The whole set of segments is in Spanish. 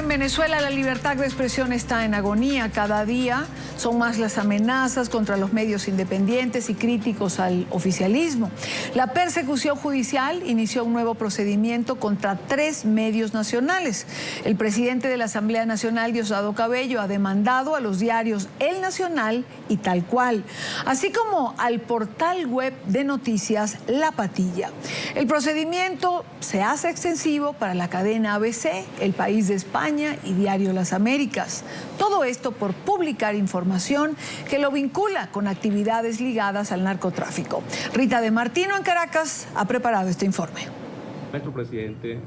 en Venezuela la libertad de expresión está en agonía. Cada día son más las amenazas contra los medios independientes y críticos al oficialismo. La persecución judicial inició un nuevo procedimiento contra 3 medios nacionales. El presidente de la Asamblea Nacional, Diosdado Cabello, ha demandado a los diarios El Nacional y Tal Cual, así como al portal web de noticias La Patilla. El procedimiento se hace extensivo para la cadena ABC, El País de España y Diario Las Américas. Todo esto por publicar información que lo vincula con actividades ligadas al narcotráfico. Rita de Martino en Caracas ha preparado este informe.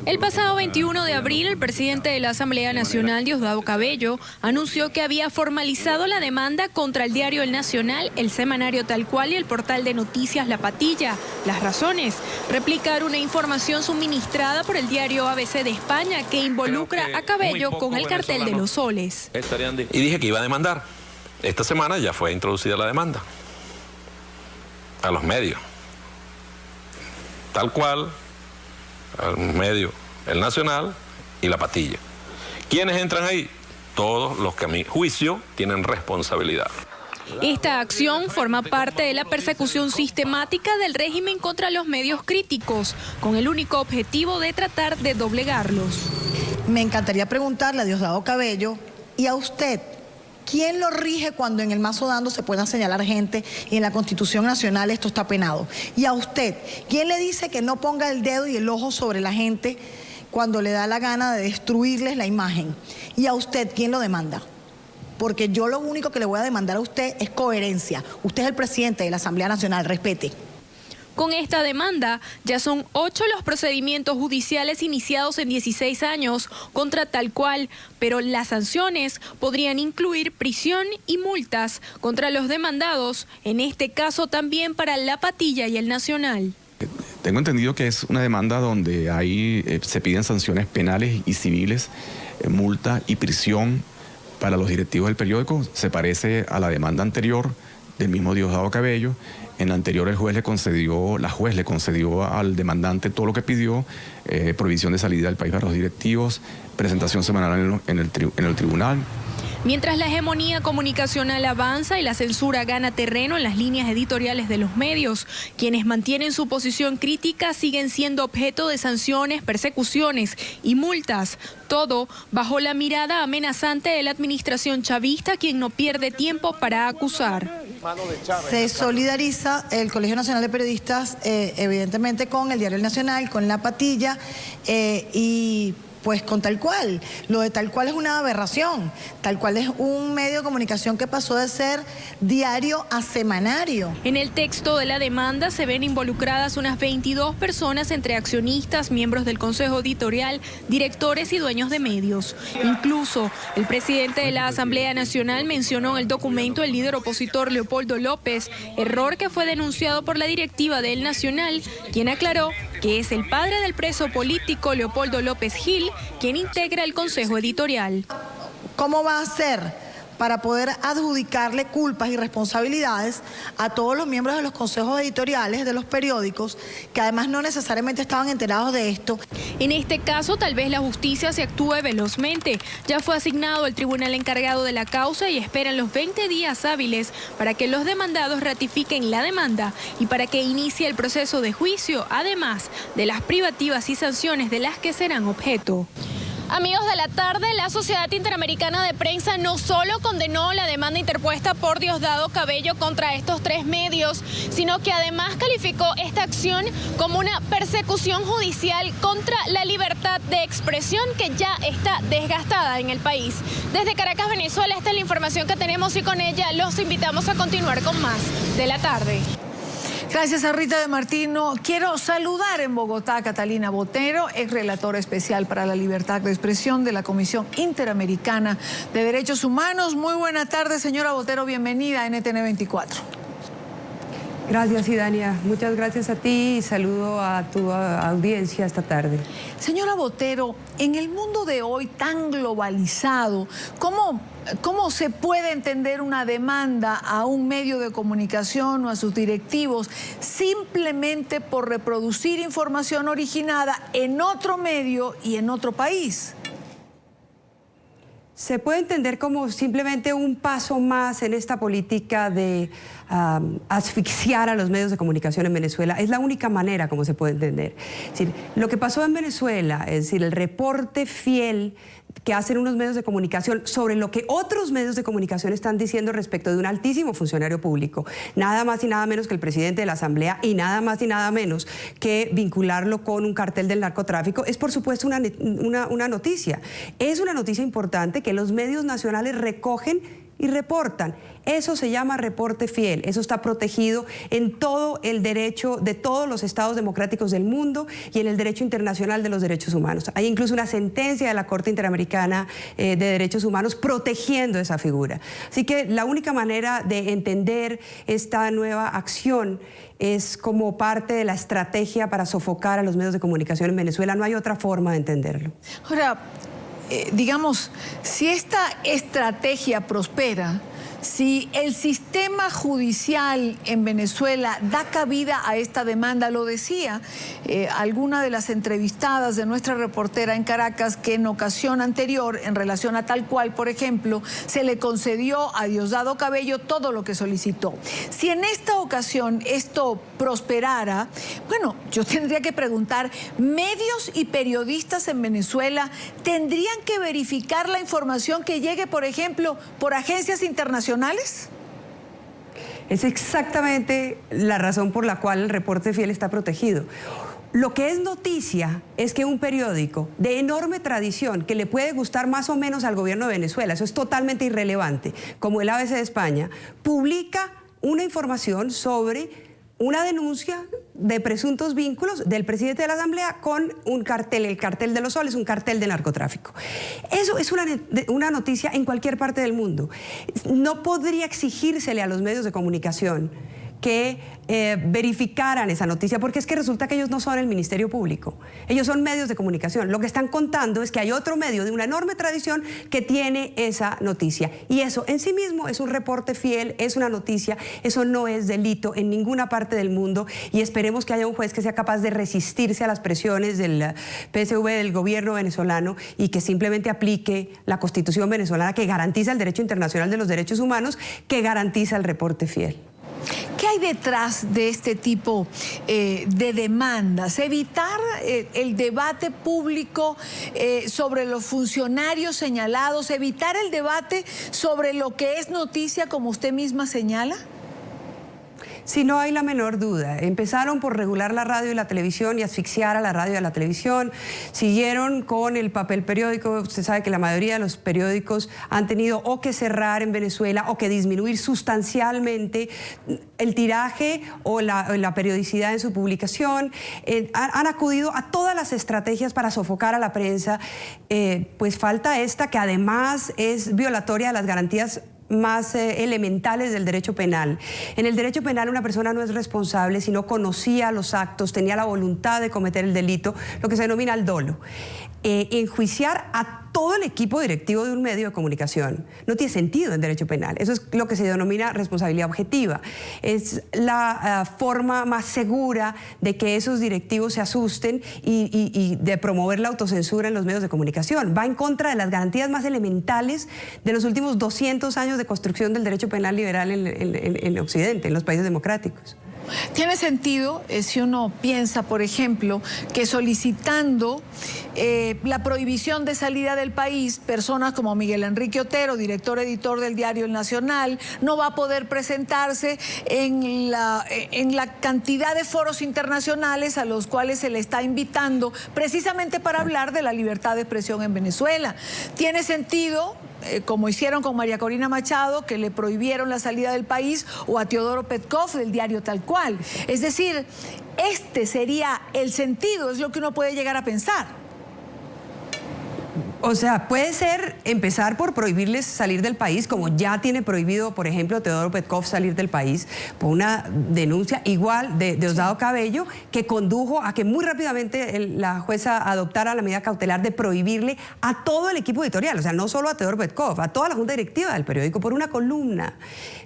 El pasado 21 de abril, el presidente de la Asamblea Nacional, Diosdado Cabello, anunció que había formalizado la demanda contra el diario El Nacional, el semanario Tal Cual y el portal de noticias La Patilla. Las razones: replicar una información suministrada por el diario ABC de España que involucra a Cabello con el cartel de los soles. Y dije que iba a demandar. Esta semana ya fue introducida la demanda a los medios. Tal Cual, al medio El Nacional y La Patilla. ¿Quiénes entran ahí? Todos los que a mi juicio tienen responsabilidad. Esta acción forma parte de la persecución sistemática del régimen contra los medios críticos, con el único objetivo de tratar de doblegarlos. Me encantaría preguntarle a Diosdado Cabello, ¿y a usted quién lo rige cuando en el mazo dando se puedan señalar gente y en la Constitución Nacional esto está penado? Y a usted, ¿quién le dice que no ponga el dedo y el ojo sobre la gente cuando le da la gana de destruirles la imagen? Y a usted, ¿quién lo demanda? Porque yo lo único que le voy a demandar a usted es coherencia. Usted es el presidente de la Asamblea Nacional, respete. Con esta demanda, ya son 8 los procedimientos judiciales iniciados en 16 años contra Tal Cual, pero las sanciones podrían incluir prisión y multas contra los demandados, en este caso también para La Patilla y El Nacional. Tengo entendido que es una demanda donde se piden sanciones penales y civiles, multa y prisión para los directivos del periódico. Se parece a la demanda anterior del mismo Diosdado Cabello. En la anterior la juez le concedió al demandante todo lo que pidió, prohibición de salida del país para los directivos, presentación semanal en el tribunal. Mientras la hegemonía comunicacional avanza y la censura gana terreno en las líneas editoriales de los medios, quienes mantienen su posición crítica siguen siendo objeto de sanciones, persecuciones y multas. Todo bajo la mirada amenazante de la administración chavista, quien no pierde tiempo para acusar. Se solidariza el Colegio Nacional de Periodistas, evidentemente, con el Diario El Nacional, con La Patilla y pues con Tal Cual. Lo de Tal Cual es una aberración. Tal Cual es un medio de comunicación que pasó de ser diario a semanario. En el texto de la demanda se ven involucradas unas 22 personas entre accionistas, miembros del Consejo Editorial, directores y dueños de medios. Incluso el presidente de la Asamblea Nacional mencionó en el documento al líder opositor Leopoldo López, error que fue denunciado por la directiva de El Nacional, quien aclaró que es el padre del preso político Leopoldo López Gil quien integra el Consejo Editorial. ¿Cómo va a ser para poder adjudicarle culpas y responsabilidades a todos los miembros de los consejos editoriales de los periódicos, que además no necesariamente estaban enterados de esto? En este caso, tal vez la justicia se actúe velozmente. Ya fue asignado el tribunal encargado de la causa y esperan los 20 días hábiles para que los demandados ratifiquen la demanda y para que inicie el proceso de juicio, además de las privativas y sanciones de las que serán objeto. Amigos de la tarde, la Sociedad Interamericana de Prensa no solo condenó la demanda interpuesta por Diosdado Cabello contra estos 3 medios, sino que además calificó esta acción como una persecución judicial contra la libertad de expresión que ya está desgastada en el país. Desde Caracas, Venezuela, esta es la información que tenemos y con ella los invitamos a continuar con más de la tarde. Gracias a Rita de Martino. Quiero saludar en Bogotá a Catalina Botero, ex relatora especial para la libertad de expresión de la Comisión Interamericana de Derechos Humanos. Muy buena tarde, señora Botero. Bienvenida a NTN 24. Gracias, Idania. Muchas gracias a ti y saludo a tu audiencia esta tarde. Señora Botero, en el mundo de hoy tan globalizado, ¿cómo se puede entender una demanda a un medio de comunicación o a sus directivos simplemente por reproducir información originada en otro medio y en otro país? Se puede entender como simplemente un paso más en esta política de asfixiar a los medios de comunicación en Venezuela. Es la única manera como se puede entender. Es decir, lo que pasó en Venezuela, es decir, el reporte fiel que hacen unos medios de comunicación sobre lo que otros medios de comunicación están diciendo respecto de un altísimo funcionario público, nada más y nada menos que el presidente de la Asamblea y nada más y nada menos que vincularlo con un cartel del narcotráfico, es por supuesto una noticia. Es una noticia importante que los medios nacionales recogen y reportan. Eso se llama reporte fiel. Eso está protegido en todo el derecho de todos los estados democráticos del mundo y en el derecho internacional de los derechos humanos. Hay incluso una sentencia de la Corte Interamericana de Derechos Humanos protegiendo esa figura. Así que la única manera de entender esta nueva acción es como parte de la estrategia para sofocar a los medios de comunicación en Venezuela. No hay otra forma de entenderlo. Ahora, digamos, si esta estrategia prospera, si el sistema judicial en Venezuela da cabida a esta demanda, lo decía alguna de las entrevistadas de nuestra reportera en Caracas, que en ocasión anterior, en relación a tal cual, por ejemplo, se le concedió a Diosdado Cabello todo lo que solicitó. Si en esta ocasión esto prosperara, bueno, yo tendría que preguntar, ¿medios y periodistas en Venezuela tendrían que verificar la información que llegue, por ejemplo, por agencias internacionales? Es exactamente la razón por la cual el reporte fiel está protegido. Lo que es noticia es que un periódico de enorme tradición, que le puede gustar más o menos al gobierno de Venezuela, eso es totalmente irrelevante, como el ABC de España, publica una información sobre una denuncia de presuntos vínculos del presidente de la Asamblea con un cartel, el cartel de los soles, un cartel de narcotráfico. Eso es una noticia en cualquier parte del mundo. No podría exigírsele a los medios de comunicación que verificaran esa noticia, porque es que resulta que ellos no son el Ministerio Público, ellos son medios de comunicación. Lo que están contando es que hay otro medio de una enorme tradición que tiene esa noticia, y eso en sí mismo es un reporte fiel, es una noticia, eso no es delito en ninguna parte del mundo, y esperemos que haya un juez que sea capaz de resistirse a las presiones del PSV, del gobierno venezolano, y que simplemente aplique la Constitución venezolana, que garantiza el derecho internacional de los derechos humanos, que garantiza el reporte fiel. ¿Qué hay detrás de este tipo de demandas? Evitar el debate público sobre los funcionarios señalados, evitar el debate sobre lo que es noticia, como usted misma señala. Sí, no hay la menor duda. Empezaron por regular la radio y la televisión y asfixiar a la radio y a la televisión. Siguieron con el papel periódico. Usted sabe que la mayoría de los periódicos han tenido o que cerrar en Venezuela o que disminuir sustancialmente el tiraje o la periodicidad en su publicación. Han acudido a todas las estrategias para sofocar a la prensa. Pues falta esta, que además es violatoria de las garantías más elementales del derecho penal. En el derecho penal una persona no es responsable si no conocía los actos, tenía la voluntad de cometer el delito, lo que se denomina el dolo. Enjuiciar a todo el equipo directivo de un medio de comunicación no tiene sentido en derecho penal. Eso es lo que se denomina responsabilidad objetiva. Es la forma más segura de que esos directivos se asusten y de promover la autocensura en los medios de comunicación. Va en contra de las garantías más elementales de los últimos 200 años de construcción del derecho penal liberal en Occidente, en los países democráticos. Tiene sentido si uno piensa, por ejemplo, que solicitando la prohibición de salida del país, personas como Miguel Enrique Otero, director editor del diario El Nacional, no va a poder presentarse en la cantidad de foros internacionales a los cuales se le está invitando precisamente para hablar de la libertad de expresión en Venezuela. Tiene sentido, como hicieron con María Corina Machado, que le prohibieron la salida del país, o a Teodoro Petkov del diario Tal Cual. Es decir, este sería el sentido, es lo que uno puede llegar a pensar. O sea, puede ser empezar por prohibirles salir del país, como ya tiene prohibido, por ejemplo, Teodoro Petkov salir del país, por una denuncia igual de Diosdado Cabello, que condujo a que muy rápidamente la jueza adoptara la medida cautelar de prohibirle a todo el equipo editorial, o sea, no solo a Teodoro Petkov, a toda la junta directiva del periódico, por una columna,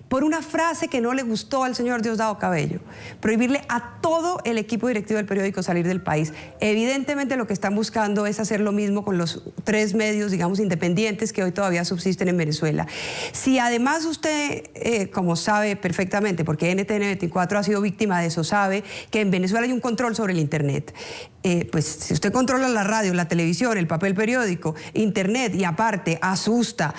por una frase que no le gustó al señor Diosdado Cabello, prohibirle a todo el equipo directivo del periódico salir del país. Evidentemente lo que están buscando es hacer lo mismo con los 3 3 medios, digamos, independientes que hoy todavía subsisten en Venezuela. Si además usted, como sabe perfectamente, porque NTN 24 ha sido víctima de eso, sabe que en Venezuela hay un control sobre el Internet. Pues si usted controla la radio, la televisión, el papel periódico, Internet y aparte asusta,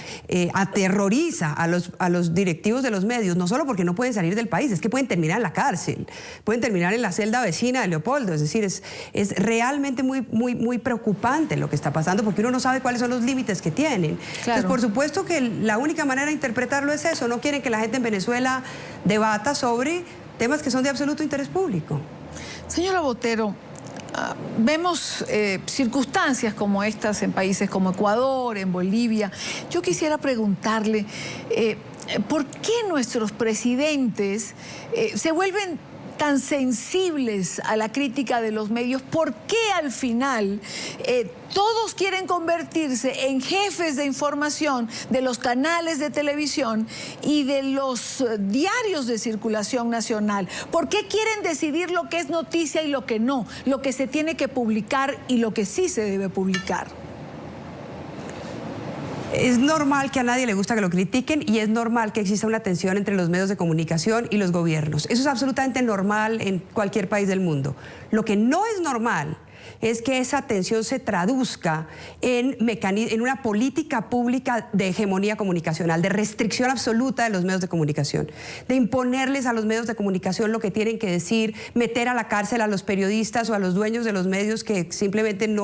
aterroriza a los directivos de los medios, no solo porque no pueden salir del país, es que pueden terminar en la cárcel, pueden terminar en la celda vecina de Leopoldo. Es decir, es realmente muy preocupante lo que está pasando porque uno no sabe cuáles son los límites que tienen. Claro. Entonces, por supuesto que la única manera de interpretarlo es eso. No quieren que la gente en Venezuela debata sobre temas que son de absoluto interés público. Señora Botero, vemos circunstancias como estas en países como Ecuador, en Bolivia. Yo quisiera preguntarle, ¿por qué nuestros presidentes se vuelven tan sensibles a la crítica de los medios? ¿Por qué al final todos quieren convertirse en jefes de información de los canales de televisión y de los diarios de circulación nacional? ¿Por qué quieren decidir lo que es noticia y lo que no? Lo que se tiene que publicar y lo que sí se debe publicar. Es normal que a nadie le gusta que lo critiquen y es normal que exista una tensión entre los medios de comunicación y los gobiernos. Eso es absolutamente normal en cualquier país del mundo. Lo que no es normal es que esa tensión se traduzca en una política pública de hegemonía comunicacional, de restricción absoluta de los medios de comunicación, de imponerles a los medios de comunicación lo que tienen que decir, meter a la cárcel a los periodistas o a los dueños de los medios que simplemente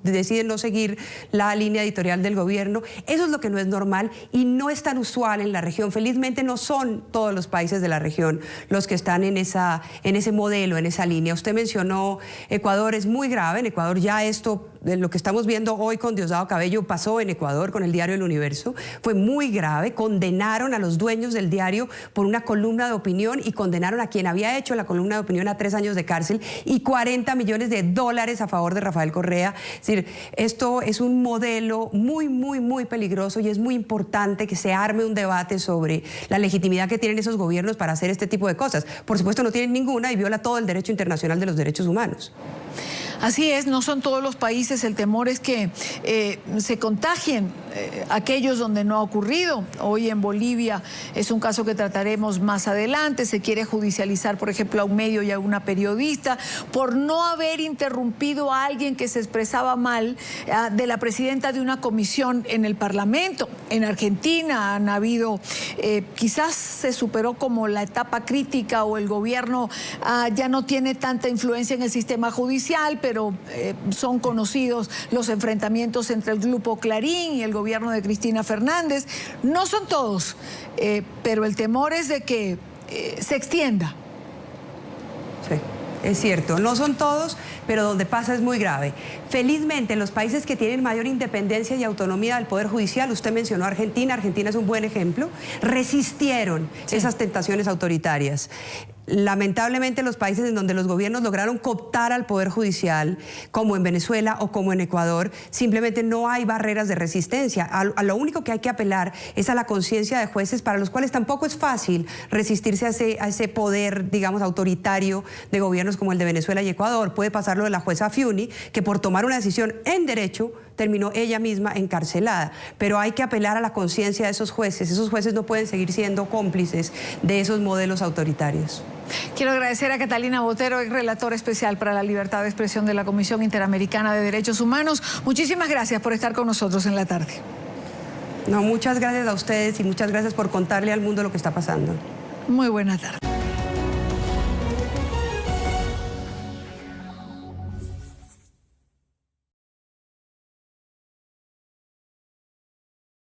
deciden no seguir la línea editorial del gobierno. Eso es lo que no es normal y no es tan usual en la región. Felizmente no son todos los países de la región los que están en ese modelo, en esa línea. Usted mencionó Ecuador, es muy grave. En Ecuador ya esto, lo que estamos viendo hoy con Diosdado Cabello, pasó en Ecuador con el diario El Universo. Fue muy grave. Condenaron a los dueños del diario por una columna de opinión y condenaron a quien había hecho la columna de opinión a 3 años de cárcel y $40 millones a favor de Rafael Correa. Es decir, esto es un modelo muy peligroso y es muy importante que se arme un debate sobre la legitimidad que tienen esos gobiernos para hacer este tipo de cosas. Por supuesto no tienen ninguna y viola todo el derecho internacional de los derechos humanos. Así es, no son todos los países, el temor es que se contagien aquellos donde no ha ocurrido. Hoy en Bolivia es un caso que trataremos más adelante, se quiere judicializar, por ejemplo, a un medio y a una periodista por no haber interrumpido a alguien que se expresaba mal de la presidenta de una comisión en el Parlamento. En Argentina han habido, quizás se superó como la etapa crítica o el gobierno ya no tiene tanta influencia en el sistema judicial, pero son conocidos los enfrentamientos entre el Grupo Clarín y el gobierno de Cristina Fernández. No son todos, pero el temor es de que se extienda. Sí, es cierto, no son todos, pero donde pasa es muy grave. Felizmente, en los países que tienen mayor independencia y autonomía del Poder Judicial, usted mencionó Argentina, Argentina es un buen ejemplo, resistieron esas tentaciones autoritarias. Lamentablemente, los países en donde los gobiernos lograron cooptar al Poder Judicial, como en Venezuela o como en Ecuador, simplemente no hay barreras de resistencia. A lo único que hay que apelar es a la conciencia de jueces para los cuales tampoco es fácil resistirse a ese poder, digamos, autoritario de gobiernos como el de Venezuela y Ecuador. Puede pasar lo de la jueza Fiuni, que por tomar una decisión en derecho terminó ella misma encarcelada. Pero hay que apelar a la conciencia de esos jueces. Esos jueces no pueden seguir siendo cómplices de esos modelos autoritarios. Quiero agradecer a Catalina Botero, ex relatora especial para la libertad de expresión de la Comisión Interamericana de Derechos Humanos. Muchísimas gracias por estar con nosotros en la tarde. No, muchas gracias a ustedes y muchas gracias por contarle al mundo lo que está pasando. Muy buena tarde.